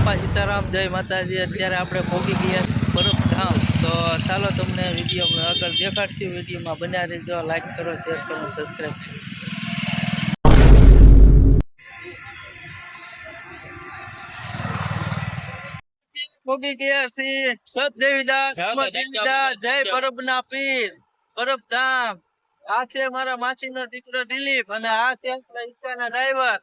બાપા સીતારામ, જય માતાજી। અત્યારે આપણે પહોંચી ગયા પરબધામ। તો ચાલો તમને વિડીયો આગળ દેખાડશું। વિડીયોમાં બન્યા રહેજો, લાઈક કરો, શેર કરો, સબસ્ક્રાઈબ કરો। પહોંચી ગયા છીએ સતદેવીદાસ જય પરબના પીર પરબધામ। આ છે મારા માસીનો દીકરો દિલીપ અને આ છે ઈચ્છાના ડ્રાઈવર।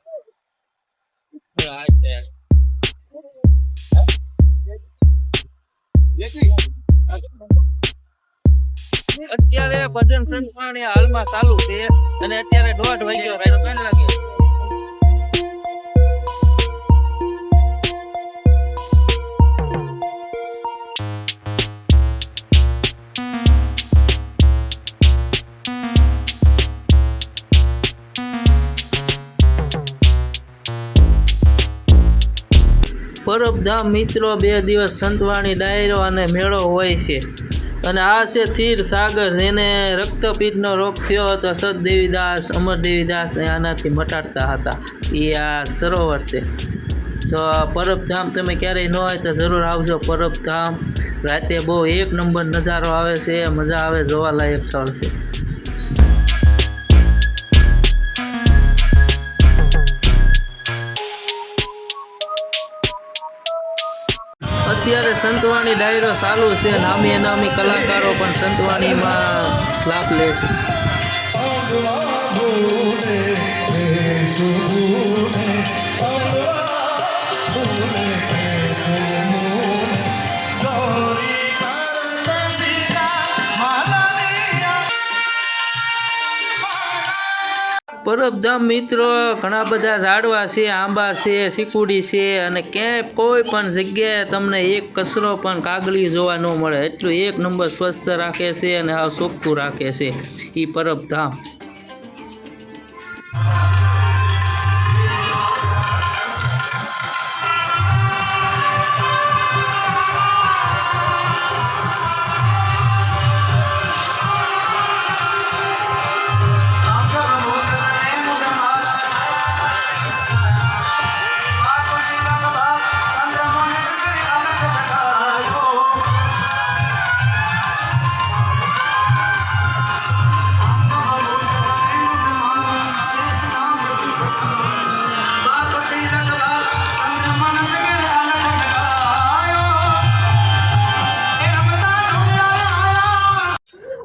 અત્યારે ભજન સંતવાણી હાલમાં ચાલુ છે અને અત્યારે 1:30 વાગ્યો રાત 3 વાગે। પરબધામ મિત્રો 2 દિવસ સંતવાણી ડાયરો અને મેળો હોય છે અને આ છે તીર સાગર, જેને રક્તપીઠનો રોગ થયો હતો સતદેવીદાસ અમરદેવીદાસ આનાથી મટાડતા હતા। એ આ સરોવર છે। તો પરબધામ તમે ક્યારેય ન હોય તો જરૂર આવજો પરબધામ। રાતે બહુ 1 નંબર નજારો આવે છે, મજા આવે, જોવાલાયક સ્થળ છે। અત્યારે સંતવાણી ડાયરો ચાલુ છે। નામી અનામી કલાકારો પણ સંતવાણીમાં લાભ લે છે। પરબધામ મિત્રો ઘણા બધા ઝાડવા છે, આંબા છે, ચીકુડી છે અને ક્યાંય કોઈ પણ જગ્યાએ તમને એક કચરો પણ કાગળી જોવા ન મળે। એટલું 1 નંબર સ્વસ્થ રાખે છે અને હાવ ચોખ્ખું રાખે છે એ પરબધામ।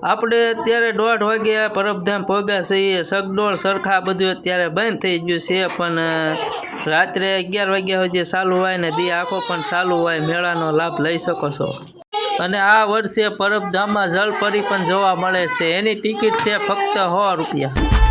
આપણે અત્યારે 1:30 વાગ્યા પરબધામ પહોંચ્યા છીએ। સગડોળ સરખા બધું અત્યારે બંધ થઈ ગયું છે, પણ રાત્રે 11 વાગ્યા સુધી ચાલુ હોય ને દી આખો પણ ચાલુ હોય। મેળાનો લાભ લઈ શકો છો। અને આ વર્ષે પરબધામમાં જલપરી પણ જોવા મળે છે। એની ટિકિટ છે ફક્ત 100 રૂપિયા।